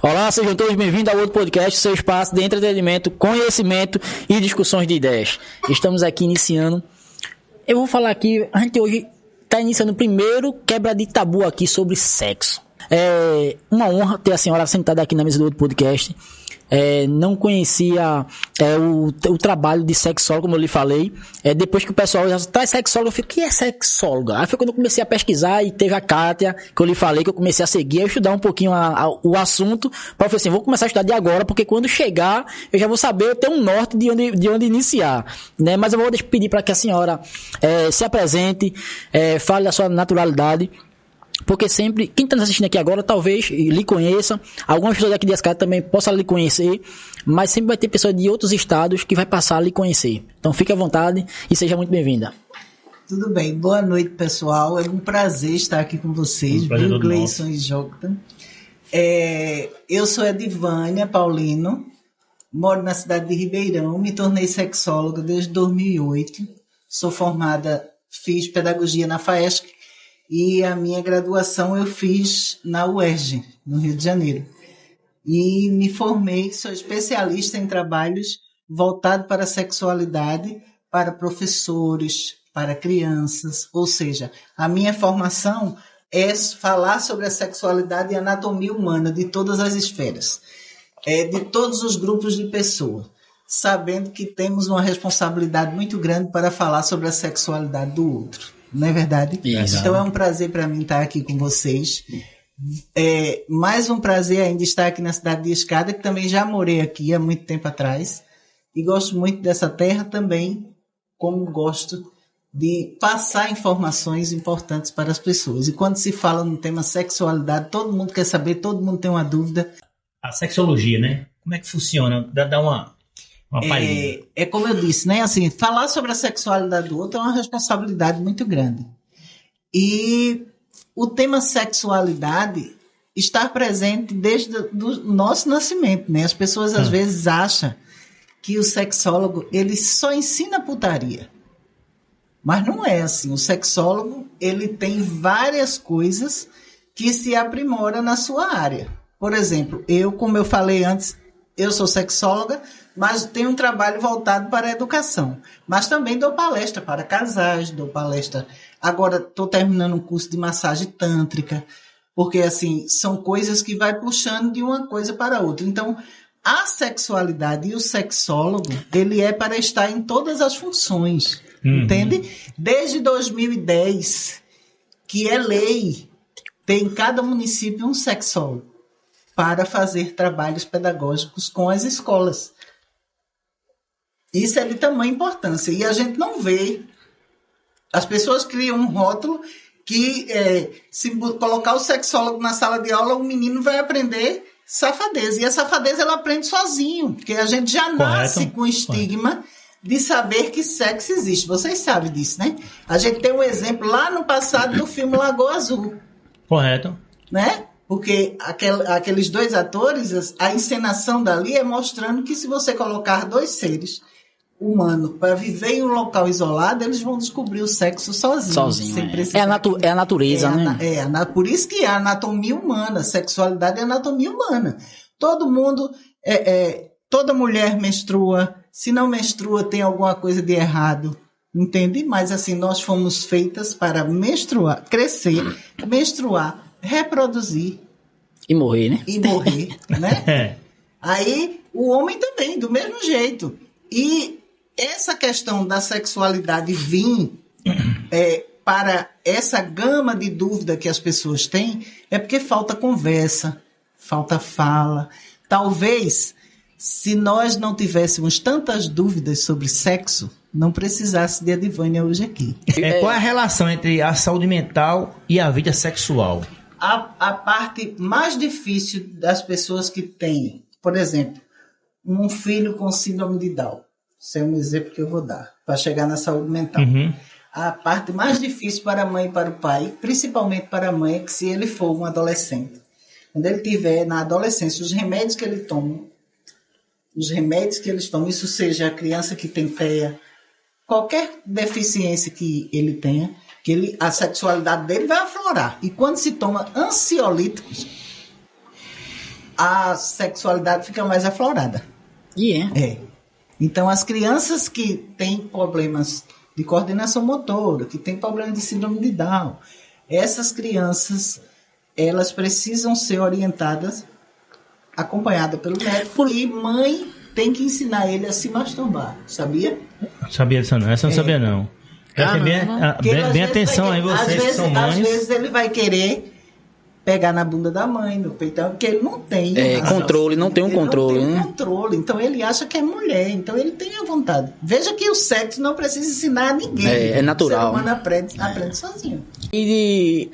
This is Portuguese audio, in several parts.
Olá, sejam todos bem-vindos ao outro podcast, seu espaço de entretenimento, conhecimento e discussões de ideias. Estamos aqui iniciando. Eu vou falar aqui, a gente hoje está iniciando o primeiro quebra de tabu aqui sobre sexo. É uma honra ter a senhora sentada aqui na mesa do outro podcast. Não conhecia o trabalho de sexólogo, como eu lhe falei. Depois que o pessoal já está sexólogo, eu falei, o que é sexóloga? Aí foi quando eu comecei a pesquisar e teve a Kátia, que eu lhe falei, que eu comecei a seguir, a estudar um pouquinho o assunto, para eu falar assim, vou começar a estudar de agora, porque quando chegar, eu já vou saber, eu tenho um norte de onde iniciar, né? Mas eu vou pedir para que a senhora se apresente, fale da sua naturalidade, porque sempre, quem está nos assistindo aqui agora, talvez lhe conheça, algumas pessoas aqui de Ascari também possam lhe conhecer, mas sempre vai ter pessoas de outros estados que vai passar a lhe conhecer. Então fique à vontade e seja muito bem-vinda. Tudo bem, boa noite, pessoal. É um prazer estar aqui com vocês, viu, Gleison e Jocta. Eu sou Edivânia Paulino, moro na cidade de Ribeirão, me tornei sexóloga desde 2008, sou formada, fiz pedagogia na FAESC, e a minha graduação eu fiz na UERJ, no Rio de Janeiro. E me formei, sou especialista em trabalhos voltados para a sexualidade, para professores, para crianças. Ou seja, a minha formação é falar sobre a sexualidade e anatomia humana de todas as esferas, de todos os grupos de pessoas, sabendo que temos uma responsabilidade muito grande para falar sobre a sexualidade do outro. Não é verdade? Isso. Então é um prazer para mim estar aqui com vocês. Mais um prazer ainda estar aqui na cidade de Escada, que também já morei aqui há muito tempo atrás. E gosto muito dessa terra também, como gosto de passar informações importantes para as pessoas. E quando se fala no tema sexualidade, todo mundo quer saber, todo mundo tem uma dúvida. A sexologia, né? Como é que funciona? Dá uma palhinha. Como eu disse, né? Assim, falar sobre a sexualidade do outro é uma responsabilidade muito grande. E o tema sexualidade está presente desde o nosso nascimento, né? As pessoas às vezes acham que o sexólogo ele só ensina putaria. Mas não é assim. O sexólogo ele tem várias coisas que se aprimoram na sua área. Por exemplo, como eu falei antes, eu sou sexóloga, mas tenho um trabalho voltado para a educação. Mas também dou palestra para casais, dou palestra... Agora estou terminando um curso de massagem tântrica, porque assim, são coisas que vai puxando de uma coisa para outra. Então, a sexualidade e o sexólogo, ele é para estar em todas as funções, entende? Desde 2010, que é lei, tem em cada município um sexólogo para fazer trabalhos pedagógicos com as escolas. Isso é de tamanha importância. E a gente não vê. As pessoas criam um rótulo que, se colocar o sexólogo na sala de aula, o menino vai aprender safadeza. E a safadeza ela aprende sozinho, porque a gente já nasce com o estigma de saber que sexo existe. Vocês sabem disso, né? A gente tem um exemplo lá no passado do filme Lagoa Azul. Correto. Né? Porque aqueles dois atores, a encenação dali é mostrando que se você colocar dois seres humanos para viver em um local isolado, eles vão descobrir o sexo sozinhos. É a natureza, né? Por isso que é a anatomia humana, sexualidade é anatomia humana. Todo mundo, toda mulher menstrua, se não menstrua tem alguma coisa de errado, entende? Mas assim, nós fomos feitas para menstruar, crescer, menstruar, reproduzir. E morrer, né? Né? Aí, o homem também, do mesmo jeito. E essa questão da sexualidade vir para essa gama de dúvida que as pessoas têm, é porque falta conversa, falta fala. Talvez, se nós não tivéssemos tantas dúvidas sobre sexo, não precisasse de Edivânia hoje aqui. Qual é a relação entre a saúde mental e a vida sexual? A parte mais difícil das pessoas que têm, por exemplo, um filho com síndrome de Down, esse é um exemplo que eu vou dar, para chegar na saúde mental. A parte mais difícil para a mãe e para o pai, principalmente para a mãe, é que se ele for um adolescente, quando ele tiver na adolescência, os remédios que eles tomam, isso seja a criança que tem TEA, qualquer deficiência que ele tenha, a sexualidade dele vai aflorar. E quando se toma ansiolíticos, a sexualidade fica mais aflorada. É. Então, as crianças que têm problemas de coordenação motora, que têm problemas de síndrome de Down, essas crianças, elas precisam ser orientadas, acompanhadas pelo médico, e mãe tem que ensinar ele a se masturbar, sabia? Sabia disso não, essa eu não sabia não. Bem atenção aí vocês que são mães. Às vezes ele vai querer pegar na bunda da mãe, no peitão, porque ele não tem controle, não tem um controle. Não tem um controle, então ele acha que é mulher, então ele tem a vontade. Veja que o sexo não precisa ensinar a ninguém. É natural. O ser humano aprende sozinho. E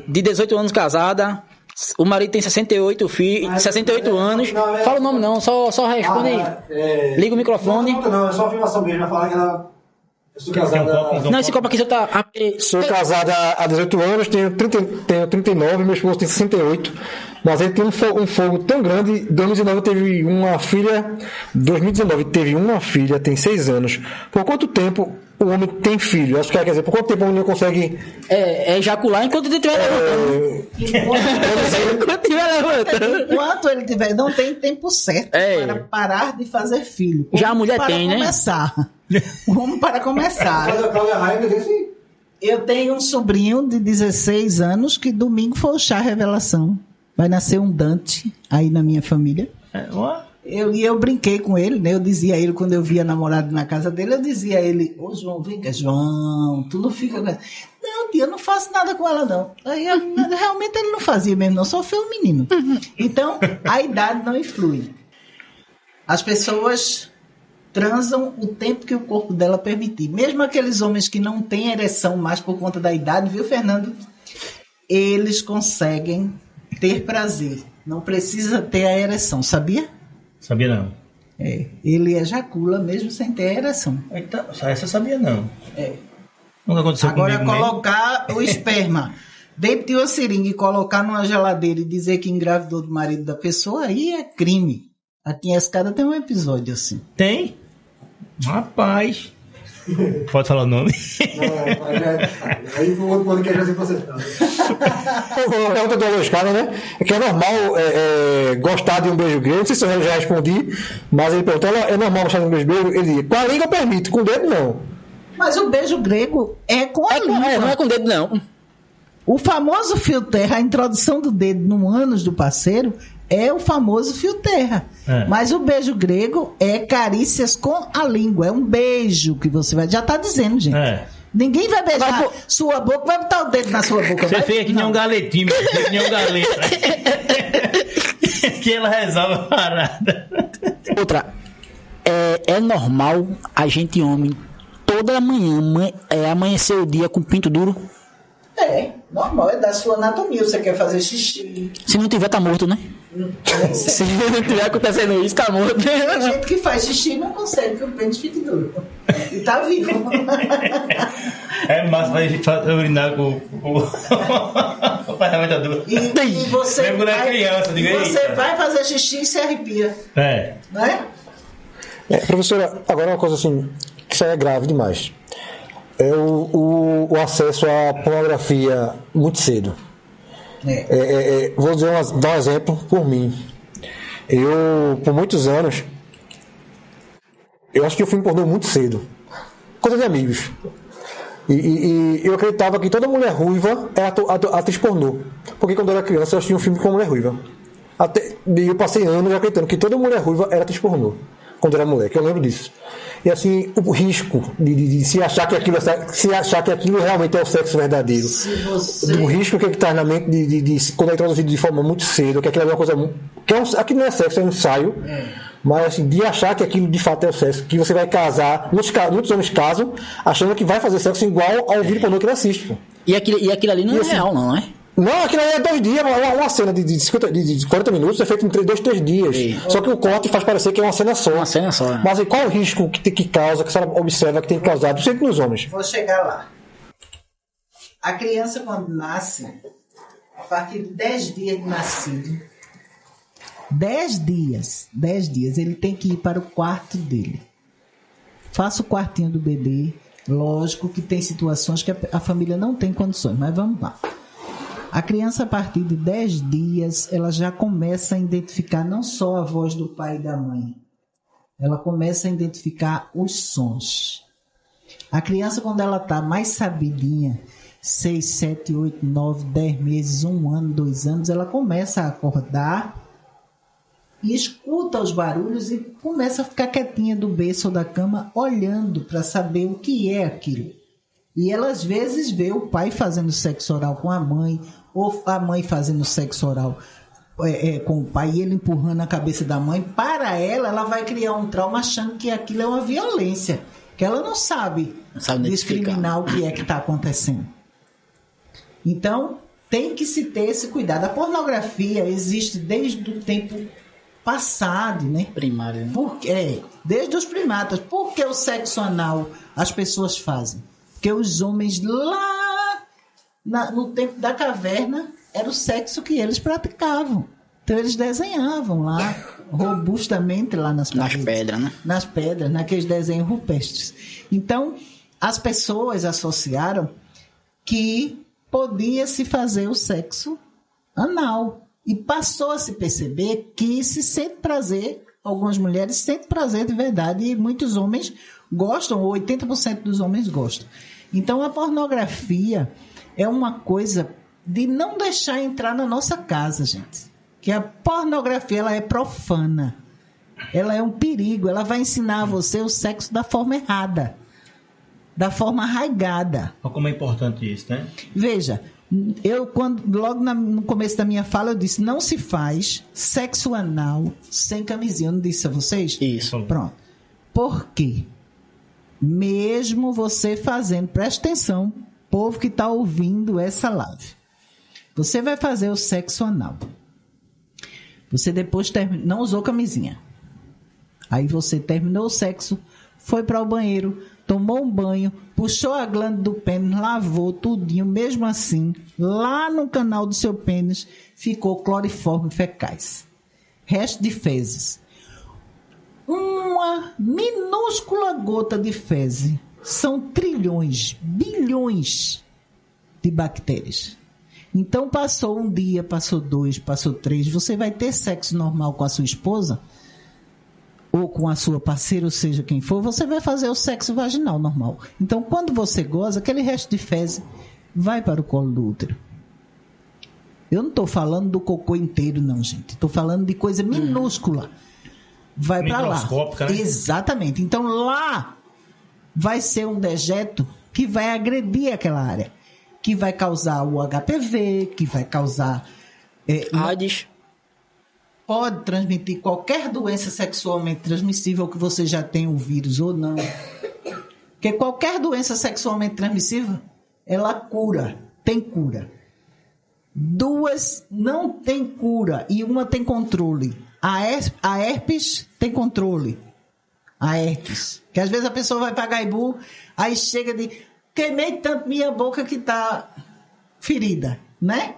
de 18 anos casada, o marido tem 68 anos. Fala o nome não, só responde aí. Liga o microfone. Não, é só afirmação mesmo, já falar que ela... Eu sou casada... Não, esse copo aqui já tá... Sou casada há 18 anos, tenho 39, meu esposo tem 68. Mas ele tem um fogo tão grande. Em 2019 teve uma filha. 2019 teve uma filha, tem 6 anos. Por quanto tempo o homem tem filho? Acho que quer dizer, por quanto tempo o homem não consegue... ejacular enquanto ele estiver levantando. Enquanto ele tiver, não tem tempo certo para parar de fazer filho. Já a mulher tem, começar. Vamos para começar. Eu tenho um sobrinho de 16 anos que domingo foi o chá revelação. Vai nascer um Dante aí na minha família. Eu brinquei com ele, né? Eu dizia a ele, quando eu via namorado na casa dele, eu dizia a ele: ô João, vem cá, João, tu não fica... Não, tia, eu não faço nada com ela, não. Aí realmente ele não fazia mesmo, não, só foi um menino. Então, a idade não influi. As pessoas transam o tempo que o corpo dela permitir. Mesmo aqueles homens que não têm ereção mais por conta da idade, viu, Fernando? Eles conseguem ter prazer. Não precisa ter a ereção, sabia? Sabia não. Ele ejacula mesmo sem ter a ereção. Então, essa eu sabia não. Nunca aconteceu agora, comigo colocar o esperma dentro de uma seringa e colocar numa geladeira e dizer que engravidou do marido da pessoa, aí é crime. Aqui em Escada tem um episódio assim. Tem? Rapaz. Pode falar o nome? Aí o outro podcast vai ser processado. A pergunta do Escada, né? É que é normal gostar de um beijo grego. Não sei se eu já respondi, mas ele perguntou: é normal gostar de um beijo grego? Ele disse: com a língua permite, com o dedo não. Mas o beijo grego é com a língua. Não é com o dedo, não. O famoso fio terra, a introdução do dedo no ânus do parceiro, é o famoso fio terra. Mas o beijo grego é carícias com a língua. É um beijo que você vai... Já tá dizendo, gente. Ninguém vai beijar sua boca, vai botar o dedo na sua boca. Você fez que nem um galetinho, que nem um galeta. Que ela resolve a parada. Outra, é normal a gente, homem, toda manhã amanhecer o dia com pinto duro? Normal, é da sua anatomia. Você quer fazer xixi. Se não tiver, tá morto, né? Se não tiver acontecendo isso, tá morto. Tem gente que faz xixi e não consegue que o pênis fique duro. E tá vivo. É massa pra gente urinar com o parlamento duro. E você, mesmo quando é criança, você vai fazer xixi e se arrepia. Não é? Professora, agora uma coisa assim, que isso aí é grave demais. É o acesso à pornografia muito cedo. Vou dar um exemplo por mim. Eu, por muitos anos, eu acho que eu fui pornô muito cedo. Coisa de amigos. E eu acreditava que toda mulher ruiva era atriz pornô. Porque quando eu era criança eu assistia um filme com mulher ruiva. E eu passei anos acreditando que toda mulher ruiva era atriz pornô. Quando eu era moleque, eu lembro disso. E assim, o risco de se achar que aquilo realmente é o sexo verdadeiro. O risco que está na mente de quando é introduzido de forma muito cedo, que aquilo é uma coisa. Aquilo não é sexo, é um ensaio. Mas assim, de achar que aquilo de fato é o sexo, que você vai casar, muitos homens casam, achando que vai fazer sexo igual ao vídeo pornô que ele assiste. Pô. E aquilo ali não é real, não é? Não, aquilo aí é 2 dias, uma cena de 40 minutos é feita em 2, 3 dias. Só que o corte faz parecer que é uma cena só. Uma cena só. Mas qual o risco que causa, que a senhora observa que tem causado, sempre nos homens? Vou chegar lá. A criança, quando nasce, a partir de 10 dias de nascido, 10 dias, ele tem que ir para o quarto dele. Faça o quartinho do bebê. Lógico que tem situações que a família não tem condições, mas vamos lá. A criança, a partir de 10 dias, ela já começa a identificar não só a voz do pai e da mãe, ela começa a identificar os sons. A criança, quando ela está mais sabidinha, 6, 7, 8, 9, 10 meses, 1 ano, 2 anos, ela começa a acordar e escuta os barulhos e começa a ficar quietinha do berço ou da cama, olhando para saber o que é aquilo. E ela, às vezes, vê o pai fazendo sexo oral com a mãe, ou a mãe fazendo sexo oral com o pai, e ele empurrando a cabeça da mãe. Para ela vai criar um trauma achando que aquilo é uma violência, que ela não sabe discriminar o que é que está acontecendo. Então, tem que se ter esse cuidado. A pornografia existe desde o tempo passado, né? Primário, né? Desde os primatas. Por que o sexo anal as pessoas fazem? Porque os homens lá no tempo da caverna era o sexo que eles praticavam. Então eles desenhavam lá robustamente lá nas paredes. Nas pedras, né? Nas pedras, naqueles desenhos rupestres. Então as pessoas associaram que podia se fazer o sexo anal. E passou a se perceber que se sente prazer, algumas mulheres sentem prazer de verdade e muitos homens gostam, 80% dos homens gostam. Então a pornografia é uma coisa de não deixar entrar na nossa casa, gente. Que a pornografia, ela é profana. Ela é um perigo, ela vai ensinar a você o sexo da forma errada, da forma arraigada. Olha como é importante isso, né? Veja, logo no começo da minha fala, eu disse, não se faz sexo anal sem camisinha. Eu não disse a vocês? Isso. Pronto. Por quê? Mesmo você fazendo, presta atenção, povo que está ouvindo essa live. Você vai fazer o sexo anal. Você depois não usou camisinha. Aí você terminou o sexo, foi para o banheiro, tomou um banho, puxou a glândula do pênis, lavou tudinho, mesmo assim, lá no canal do seu pênis, ficou cloriforme fecais. Resto de fezes. Uma minúscula gota de fezes são trilhões, bilhões de bactérias. Então passou um dia, passou 2, passou 3, você vai ter sexo normal com a sua esposa, ou com a sua parceira, ou seja quem for, você vai fazer o sexo vaginal normal. Então, quando você goza, aquele resto de fezes vai para o colo do útero. Eu não estou falando do cocô inteiro, não, gente. Estou falando de coisa minúscula. Vai para lá. Né? Exatamente. Então, lá vai ser um dejeto que vai agredir aquela área. Que vai causar o HPV, que vai causar... AIDS. Pode transmitir qualquer doença sexualmente transmissível que você já tenha o vírus ou não. Porque qualquer doença sexualmente transmissível, ela cura, tem cura. 2 não tem cura e uma tem controle. A herpes tem controle. A herpes. Que às vezes a pessoa vai para Gaibu, aí chega de... Queimei tanto minha boca que tá ferida. Né?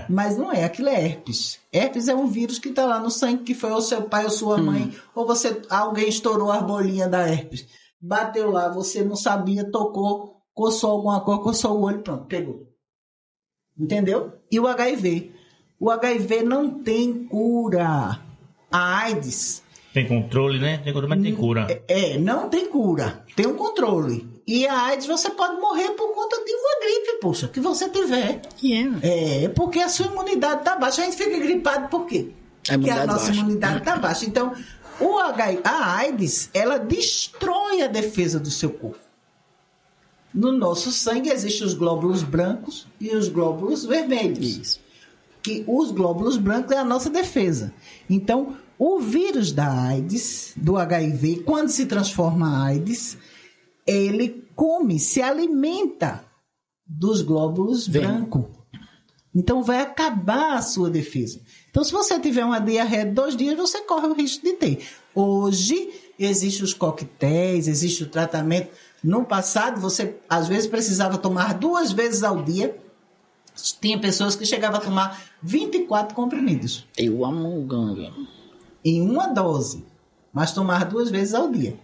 Mas não é, aquilo é herpes. Herpes é um vírus que está lá no sangue, que foi ou seu pai ou sua mãe, ou alguém estourou a bolinha da herpes, bateu lá, você não sabia, tocou, coçou alguma coisa, coçou o olho, pronto, pegou. Entendeu? E o HIV? O HIV não tem cura. A AIDS... Tem controle, né? Tem controle, mas tem cura. Não tem cura. Tem um controle. E a AIDS você pode morrer por conta de uma gripe, poxa, que você tiver. Porque a sua imunidade está baixa. A gente fica gripado por quê? Porque a nossa imunidade está baixa. Então, a AIDS, ela destrói a defesa do seu corpo. No nosso sangue existem os glóbulos brancos e os glóbulos vermelhos. Isso. Que os glóbulos brancos é a nossa defesa. Então, o vírus da AIDS, do HIV, quando se transforma em AIDS, ele se alimenta dos glóbulos brancos. Então vai acabar a sua defesa. Então, se você tiver uma diarreia de 2 dias, você corre o risco de ter. Hoje, existem os coquetéis, existe o tratamento. No passado, você às vezes precisava tomar 2 vezes ao dia. Tinha pessoas que chegavam a tomar 24 comprimidos. Eu amo gangue. Em uma dose, mas tomar 2 vezes ao dia.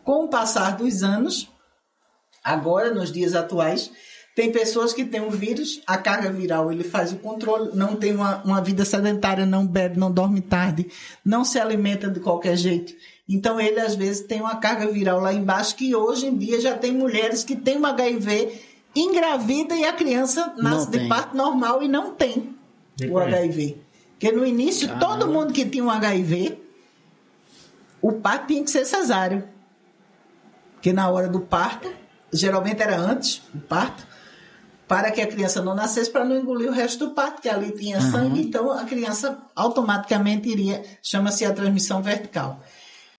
Com o passar dos anos, agora, nos dias atuais, Tem pessoas que têm um vírus, a carga viral, ele faz o controle, não tem uma vida sedentária, não bebe, não dorme tarde, não se alimenta de qualquer jeito. Então ele às vezes tem uma carga viral lá embaixo, que hoje em dia já tem mulheres que têm um HIV, engravida e a criança nasce de parto normal e não tem o HIV. Porque no início, todo mundo que tinha um HIV, o parto tinha que ser cesáreo. Porque na hora do parto, geralmente era antes do parto, para que a criança não nascesse, para não engolir o resto do parto, que ali tinha sangue, então a criança automaticamente iria, chama-se a transmissão vertical.